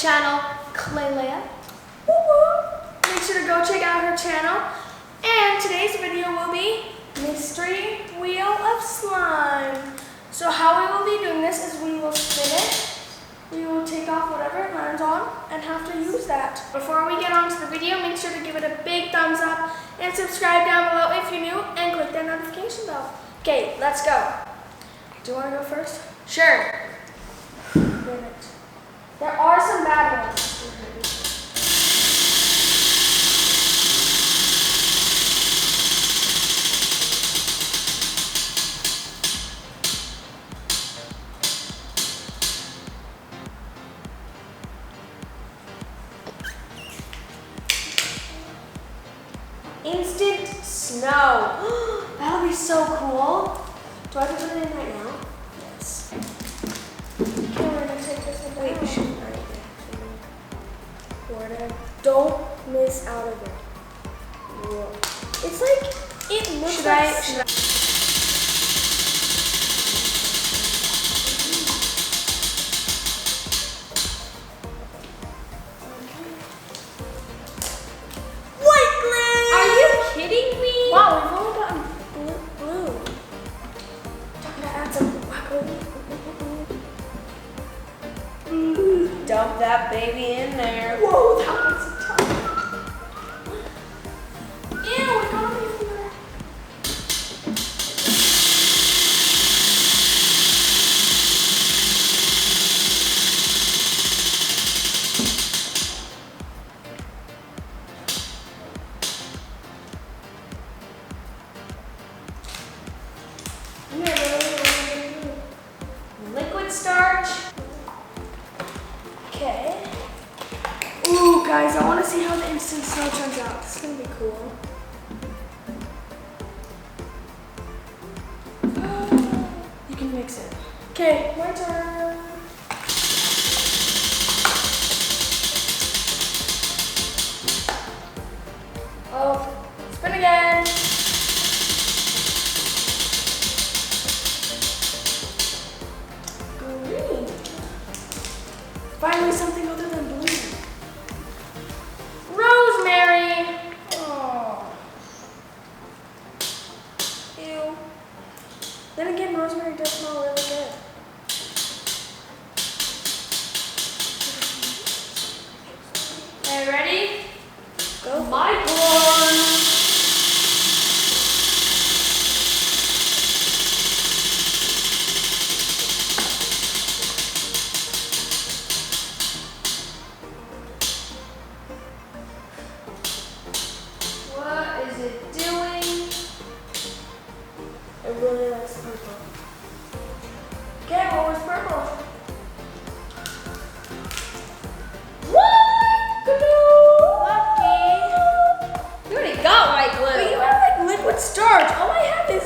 channel, Ryklai. Make sure to go check out her channel. And today's video will be Mystery Wheel of Slime. So how we will be doing this is we will spin it. We will take off whatever it lands on and have to use that. Before we get on to the video, make sure to give it a big thumbs up and subscribe down below if you're new and click that notification bell. Okay, let's go. Do you want to go first? Sure. There are some bad ones. Instant snow. That'll be so cool. Do I have to put it in right now? Yes. Okay, we're gonna take this one. Wait, we shouldn't right there. Don't miss out of it. Whoa. It's like, it looks like kidding me? Wow, we've only gotten blue. Time to add some Dump that baby in there. Whoa, that was tough. Ew, it got me from there. Liquid starch. Okay. Ooh, guys, I want to see how the instant snow turns out. This is going to be cool. You can mix it. Okay, my turn. Oh, spin again. Green. Finally something other than blue. Rosemary. Oh. Ew. Then again, rosemary does smell really good. Okay, ready? Go. My corn. What is it doing? It really likes purple. Okay, what was purple? What? Lucky. You already got white glue. But you have like liquid starch. All I have is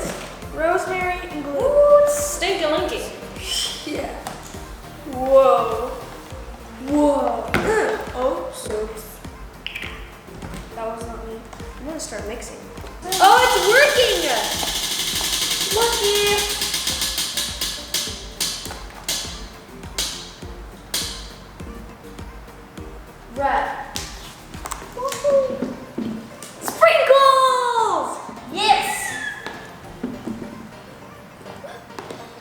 rosemary and glue. Ooh, it's stinky-linky. Yeah. Whoa. Whoa. Oh, oops. That was not me. I'm gonna start mixing. Oh, it's working! Lucky. Red. Woohoo. Sprinkles! Yes!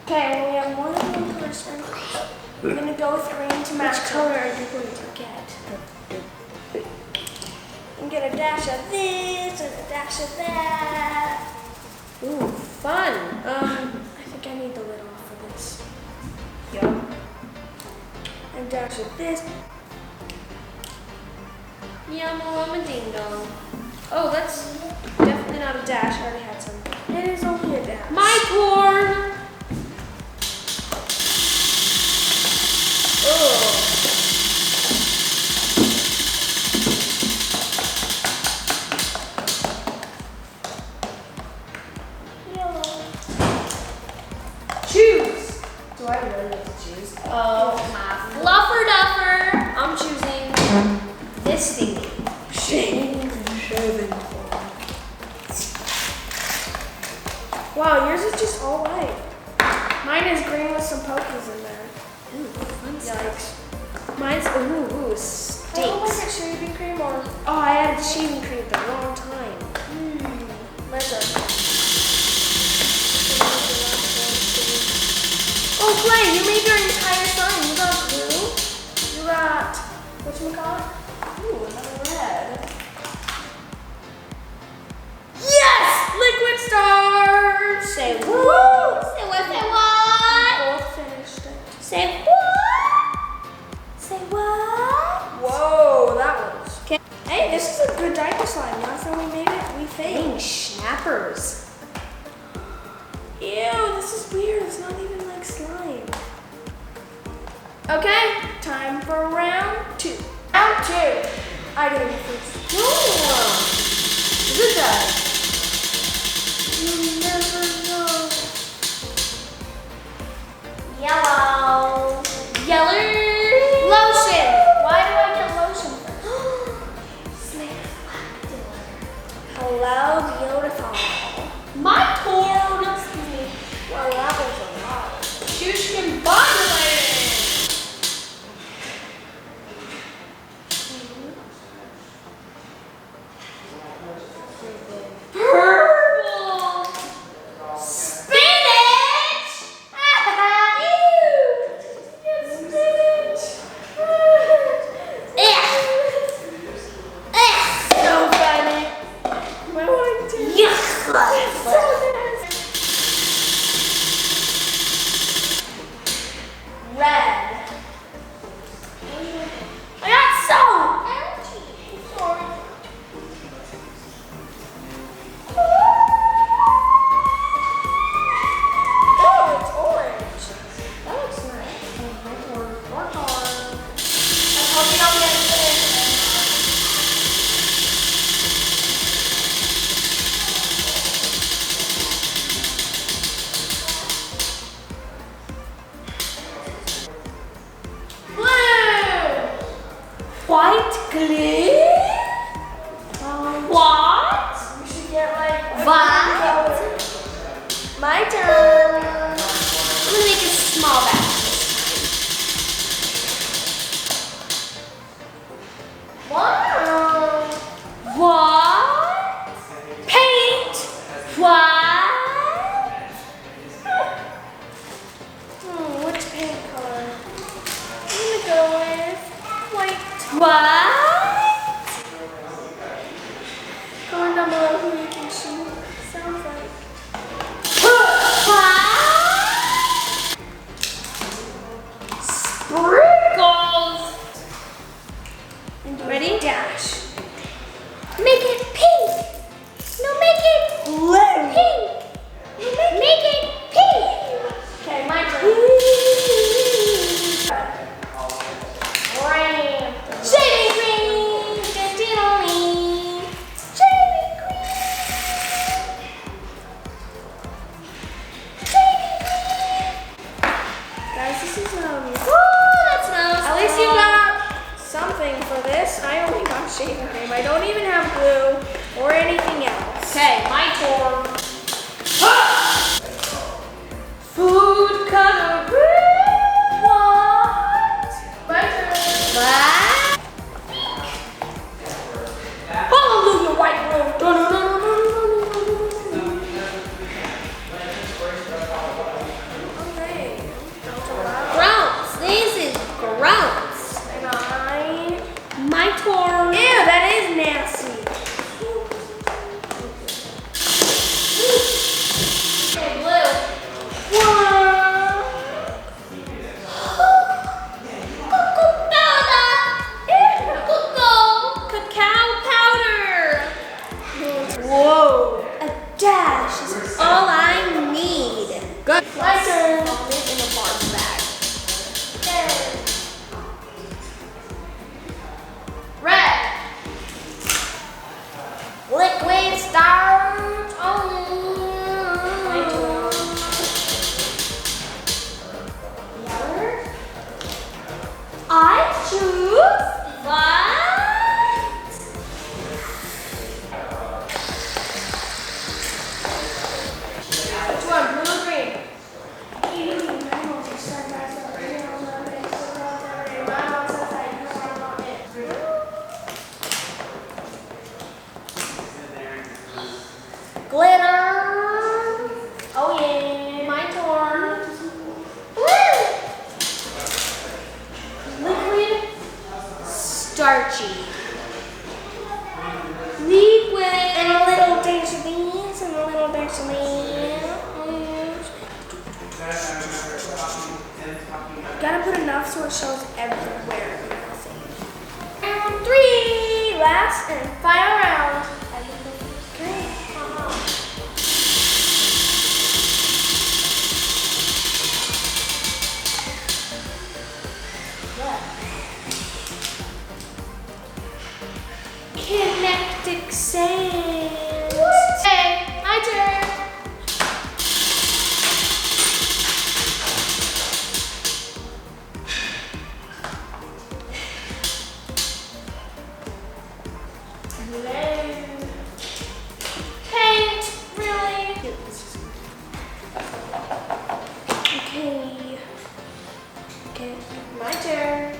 Okay, we have more than one color sprinkles. We're gonna go with green to match. Which color are you going to get? And get a dash of this and a dash of that. Ooh, fun. I think I need the lid off of this. Yum. And a dash of this. Yum, ding dong. Oh, that's definitely not a dash. I already had some. It is only a dash. My corn. Oh. Yellow. Choose. Do I really get to choose? Oh, my fluffer duffer. I'm choosing this thingy. Shaving. Wow, yours is just all white. Mine is green with some pokies in there. Ooh, fun Yikes. stuff. Mine's, ooh, I don't like stinks. it shaving cream or. Oh, I added shaving cream at the wrong time. My turn. Oh, Clay, you made your entire slime. You got glue. You got, whatchamacallit? Ooh, another red. Yes! Liquid stars! Say Woo! what? Say what? Say We what? both finished it. Say what? Say what? Whoa, that was. Okay. Hey, this is a good diaper slime. Last time we made it, we failed. Dang, snappers. Ew, this is weird. It's not even like slime. Okay, time for round 2. Round 2. I gotta go first. No. Good guy. You never know. Yellow. Yeller. Lotion. Why do I get lotion first? Hello, beautiful. My turn. Excuse me. Well, that was a lot. Shushkin bonding. Purple. Spinach. Spinach. So funny. My one too. Yuck. So nasty. Red. I got soap. Sorry. Oh, it's orange. That looks nice. Work hard. I'm hoping I'll get it. White glue. What? We should get like What? My turn. I'm gonna make a small batch. Wow. What? Paint. What? Which paint color? I'm gonna go with white. What? Comment down below who you think she sounds like. What? Sprinkles. And do a Ready? dash. Make it glitter. Oh yeah. My turn. Woo! Liquid, starchy. Liquid. And a little dash of these and a little dash of these. Gotta put enough so it shows everywhere. Round 3, last and final round. Okay. Kinetic sand. Hey, my turn. Paint, really? Okay. Okay, my turn.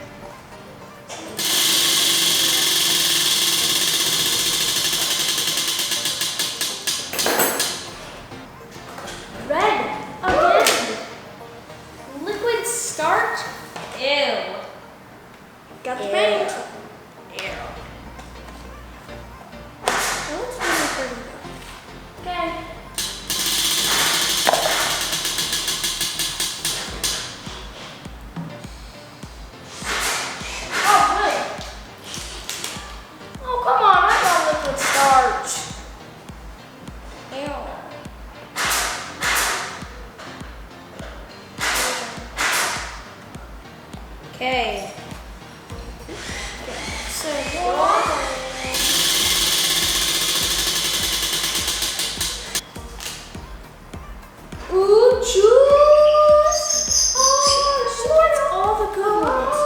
Red again. Liquid starch. Ew. Got the Ew. paint. Ew. That looks really pretty. Okay. Oh, good. Oh, come on. I got liquid starch. Ew. Okay. So, water. Ooh, juice! Oh, she wants all the good ones.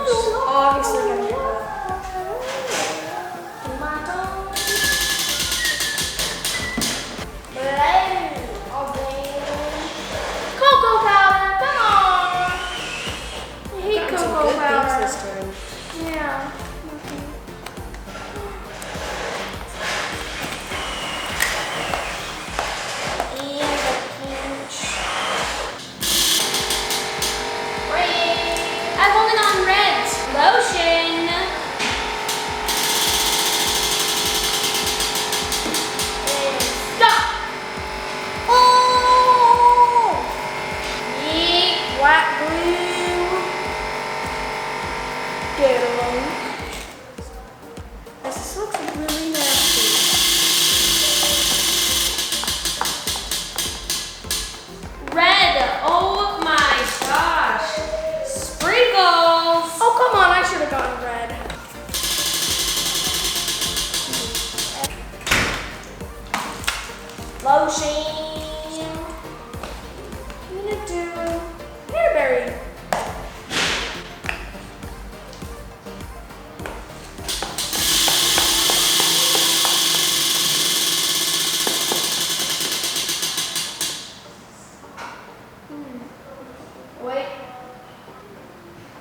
She's obviously gonna get cocoa powder, come on! I hate Gotten some cocoa good things powder. this time. Yeah. I've only gotten reds. Lotion. Stop! Oh! Yeet, white glue. Get along. This looks really nasty. Red. Oh my gosh. Sprinkles. Oh, come on, I should have gotten red. Lotion. I'm gonna do hairberry. Wait.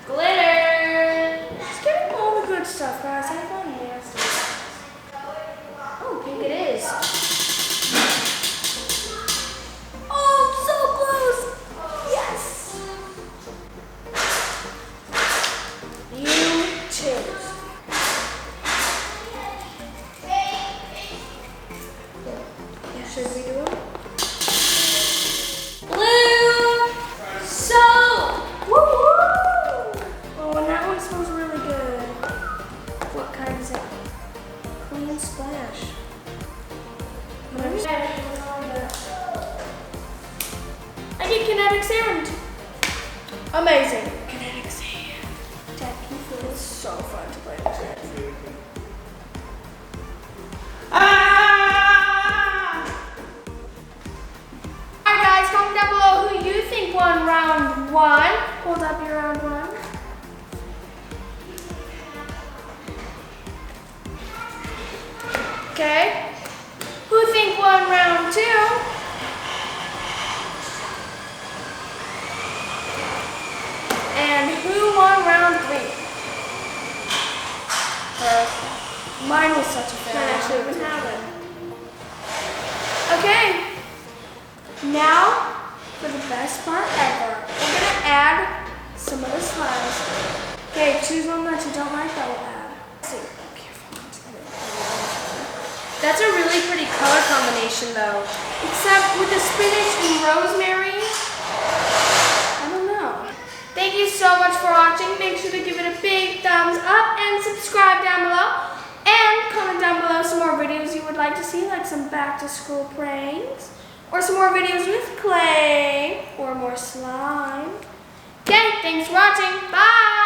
Glitter. Just getting all the good stuff, guys. I found nasty. Oh, pink it is. Oh, so close! Yes! You choose. Should we do it? Blue. Soap! Woo-hoo! Oh, and that one smells really good. What kind is it? Clean splash. I get kinetic sand. Amazing. Kinetic sand. That can feel so fun to play with. Alright guys, comment down below who you think won round 1. Hold up your round 1. Okay. Who think won round 2? And who won round 3? Mine was such a Might actually fail. even have it. Okay. Now for the best part ever. We're gonna add some of the slimes. Okay, choose one that you don't like that we'll add. Let's see. That's a really pretty color combination though. Except with the spinach and rosemary, I don't know. Thank you so much for watching. Make sure to give it a big thumbs up and subscribe down below. And comment down below some more videos you would like to see, like some back to school pranks, or some more videos with clay, or more slime. Okay, thanks for watching. Bye!